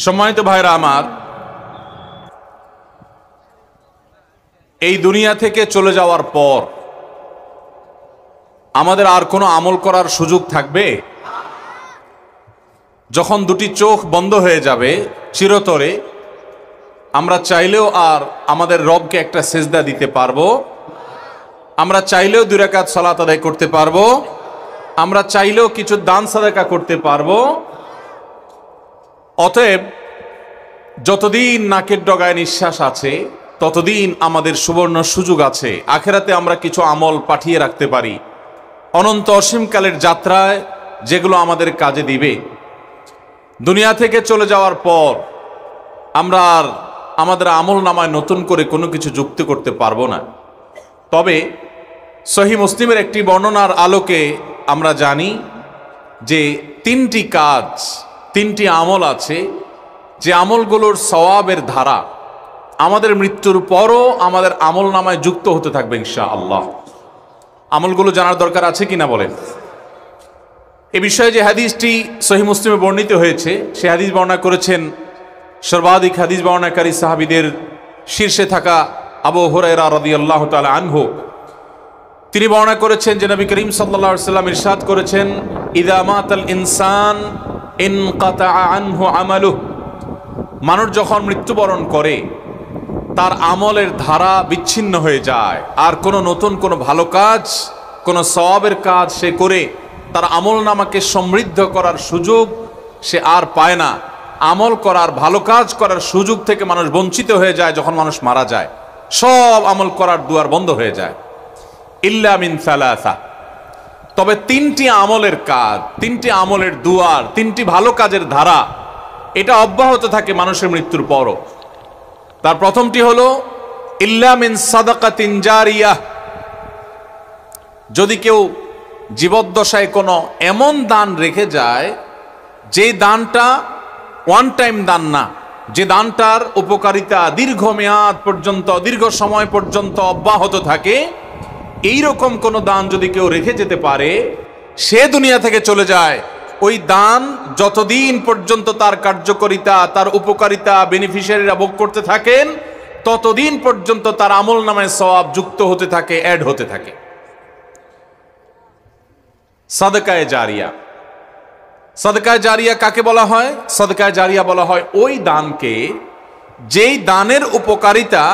সম্মানিত ভাইরা আমার, এই দুনিয়া থেকে চলে যাওয়ার পর আমাদের আর কোনো আমল করার সুযোগ থাকবে? যখন দুটি চোখ বন্ধ হয়ে যাবে চিরতরে, আমরা চাইলেও আর আমাদের রবকে একটা সেজদা দিতে পারবো? আমরা চাইলেও 2 রাকাত সালাত আদায় করতে পারবো? আমরা চাইলেও কিছু দান সাদাকা করতে পারবো? অতএব যতদিন নাকের ডগায় নিঃশ্বাস আছে ততদিন আমাদের সুবর্ণ সুযোগ আছে। আখেরাতে আমরা কিছু আমল পাঠিয়ে রাখতে পারি অনন্ত অসীমকালের যাত্রায়, যেগুলো আমাদের কাজে দিবে। দুনিয়া থেকে চলে যাওয়ার পর আমরা আর আমাদের আমল নামায় নতুন করে কোনো কিছু যুক্ত করতে পারবো না। তবে সহিহ মুসলিমের একটি বর্ণনার আলোকে আমরা জানি যে 3টি কাজ, 3টি আমল আছে, যে আমলগুলোর সওয়াবের ধারা আমাদের মৃত্যুর পরও আমাদের আমল নামায় যুক্ত হতে থাকবে ইনশাআল্লাহ। আমলগুলো জানার দরকার আছে কিনা বলেন? এ বিষয়ে যে হাদিসটি সহিহ মুসলিমে বর্ণিত হয়েছে, সে হাদিস বর্ণনা করেছেন সর্বাধিক হাদিস বর্ণনাকারী সাহাবীদের শীর্ষে থাকা আবু হুরায়রা রাদিয়াল্লাহু তাআলা আনহু। তিনি বর্ণনা করেছেন যে নবী করিম সাল্লাল্লাহু আলাইহি ওয়াসাল্লাম ইরশাদ করেছেন, ইযা মাতাল ইনসান ইনকাতা আনহু আমালুহু, মানুষ যখন মৃত্যুবরণ করে তার আমলের ধারা বিচ্ছিন্ন হয়ে যায়, আর কোনো নতুন কোনো ভালো কাজ, কোনো সওয়াবের কাজ সে করে তার আমল নামাকে সমৃদ্ধ করার সুযোগ সে আর পায় না। আমল করার, ভালো কাজ করার সুযোগ থেকে মানুষ বঞ্চিত হয়ে যায়। যখন মানুষ মারা যায় সব আমল করার দুয়ার বন্ধ হয়ে যায়, ইল্লা মিন সালাসা, তবে 3টি আমলের কাজ, 3টি আমলের দুয়ার, 3টি ভালো কাজের ধারা এটা অব্যাহত থাকে মানুষের মৃত্যুর পরও। তার প্রথমটি হলো ইল্লা মিন সাদাকাতিন জারিয়াহ, যদি কেউ জীবদ্দশায় কোনো এমন দান রেখে যায় যে দানটা ওয়ান টাইম দান না, যে দানটার উপকারিতা দীর্ঘমেয়াদ পর্যন্ত, দীর্ঘ সময় পর্যন্ত অব্যাহত থাকে, এইরকম কোনো দান যদি কেউ রেখে যেতে পারে, সে দুনিয়া থেকে চলে যায়, ওই দান যতদিন পর্যন্ত তার কার্যকারিতা, তার উপকারিতা বেনিফিশিয়ারিরা ভোগ করতে থাকেন, ততদিন পর্যন্ত তার আমল নামায় সওয়াব যুক্ত হতে থাকে, অ্যাড হতে থাকে। সাদকায়ে জারিয়া, সাদকায়ে জারিয়া কাকে বলা হয়? সাদকায়ে জারিয়া বলা হয় ওই দানকে যেই দানের উপকারিতা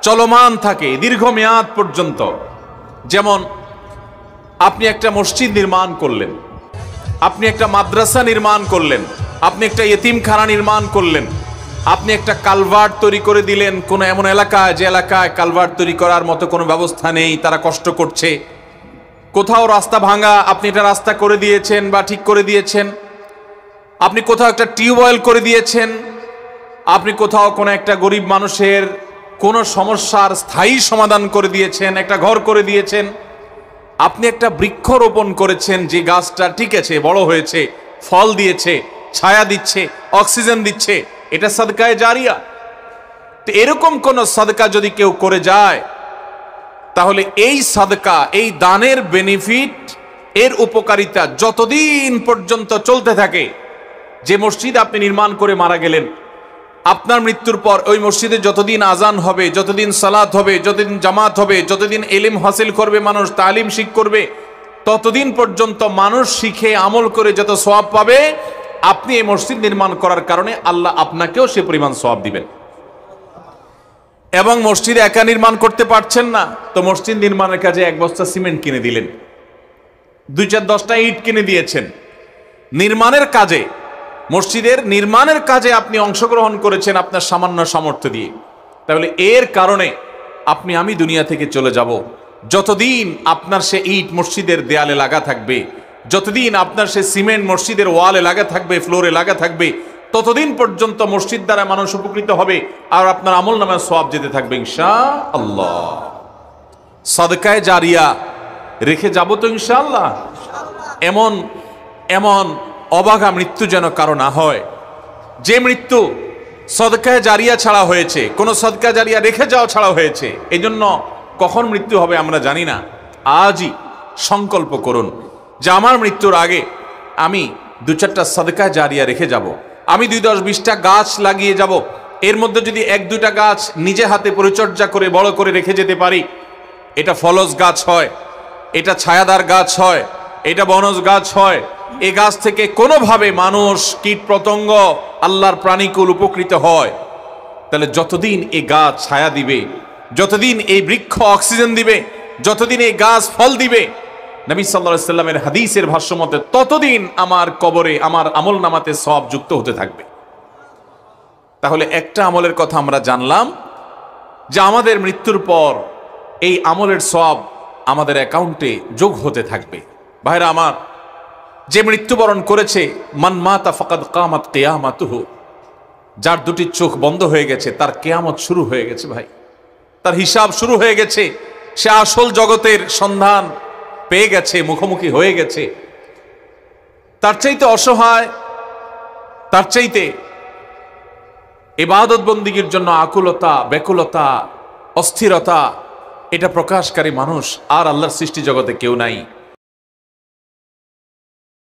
চলমান থাকে দীর্ঘমেয়াদ পর্যন্ত। যেমন আপনি একটা মসজিদ নির্মাণ করলেন, আপনি একটা মাদ্রাসা নির্মাণ করলেন, আপনি একটা ইতিমখানা নির্মাণ করলেন, আপনি একটা কালভার্ট তৈরি করে দিলেন কোনো এমন এলাকায় যে এলাকায় কালভার্ট তৈরি করার মতো কোনো ব্যবস্থা নেই, তারা কষ্ট করছে, কোথাও রাস্তা ভাঙা, আপনি একটা রাস্তা করে দিয়েছেন বা ঠিক করে দিয়েছেন, আপনি কোথাও একটা টিউবওয়েল করে দিয়েছেন, আপনি কোথাও কোনো একটা গরিব মানুষের কোনো সমস্যার স্থায়ী সমাধান করে দিয়েছেন, একটা ঘর করে দিয়েছেন, আপনি একটা বৃক্ষ রোপণ করেছেন, যে গাছটা ঠিক আছে, বড় হয়েছে, ফল দিয়েছে, ছায়া দিচ্ছে, অক্সিজেন দিচ্ছে, এটা সাদকায়ে জারিয়া। তো এরকম কোন সাদকা যদি কেউ করে যায়, তাহলে এই সাদকা, এই দানের বেনিফিট, এর উপকারিতা যতদিন পর্যন্ত চলতে থাকে। যে মসজিদ আপনি নির্মাণ করে মারা গেলেন, আপনার মৃত্যুর পর ওই মসজিদে যতদিন আজান হবে, যতদিন সালাত হবে, যতদিন জামাত হবে, যতদিন ইলম হাসিল করবে মানুষ, তালিম শিখ করবে, ততদিন পর্যন্ত মানুষ শিখে আমল করে যত সওয়াব পাবে, আপনি এই মসজিদ নির্মাণ করার কারণে আল্লাহ আপনাকেও সে পরিমাণ সওয়াব দিবেন। এবং মসজিদ একা নির্মাণ করতে পারছেন না, তো মসজিদ নির্মাণের কাজে 1 বস্তা সিমেন্ট কিনে দিলেন, 2-4-10টা ইট কিনে দিয়েছেন। নির্মাণের কাজে, মসজিদের নির্মাণের কাজে আপনি অংশগ্রহণ করেছেন আপনার সামান্য সামর্থ্য দিয়ে। তাহলে এর কারণে আপনি, আমি দুনিয়া থেকে চলে যাব, যতদিন আপনার সে ইট মসজিদের দেয়ালে লাগা থাকবে, যতদিন আপনার সে সিমেন্ট মসজিদের ওয়ালে লাগা থাকবে, ফ্লোরে লাগা থাকবে, ততদিন পর্যন্ত মসজিদ দ্বারা মানুষ উপকৃত হবে, আর আপনার আমল নামে সওয়াব যেতে থাকবে ইনশাআল্লাহ। সাদকায়ে জারিয়া রেখে যাব তো ইনশাআল্লাহ। এমন এমন অবাগা মৃত্যু যেন কারো না হয়, যে মৃত্যু সাদকায়ে জারিয়া ছাড়া হয়েছে, কোন সাদকা জারিয়া রেখে যাওয়া ছাড়া হয়েছে। এই জন্য কখন মৃত্যু হবে আমরা জানি না। আজই সংকল্প করুন যে আমার মৃত্যুর আগে আমি 2-4টা সাদকায়ে জারিয়া রেখে যাব। আমি 2-10-20টা গাছ লাগিয়ে যাব, এর মধ্যে যদি 1-2টা গাছ নিজে হাতে পরিচর্যা করে বড় করে রেখে যেতে পারি, এটা ফলজ গাছ হয়, এটা ছায়াদার গাছ হয়, এটা বনজ গাছ হয়, এই গাছ থেকে কোনোভাবে মানুষ, কীট পতঙ্গ, আল্লাহর প্রাণীকুল উপকৃত হয়, তাহলে যতদিন এই গাছ ছায়া দিবে, যতদিন এই বৃক্ষ অক্সিজেন দিবে, যতদিন এই গাছ ফল দিবে, নবী সাল্লাল্লাহু আলাইহি সাল্লামের হাদিসের ভাষ্য মতে ততদিন আমার কবরে আমার আমল নামাতে সওয়াব যুক্ত হতে থাকবে। তাহলে একটা আমলের কথা আমরা জানলাম যে আমাদের মৃত্যুর পর এই আমলের সওয়াব আমাদের অ্যাকাউন্টে যোগ হতে থাকবে। ভাইরা আমার, যে মৃত্যুবরণ করেছে, মান মাতা ফাকাদ কামাত কিয়ামাতুহু, যার দুটি চোখ বন্ধ হয়ে গেছে তার কিয়ামত শুরু হয়ে গেছে ভাই, তার হিসাব শুরু হয়ে গেছে, সে আসল জগতের সন্ধান পেয়ে গেছে, মুখোমুখি হয়ে গেছে। তার চাইতে অসহায়, তার চাইতে ইবাদত বন্দিগির জন্য আকুলতা, ব্যাকুলতা, অস্থিরতা এটা প্রকাশকারী মানুষ আর আল্লাহর সৃষ্টি জগতে কেউ নাই।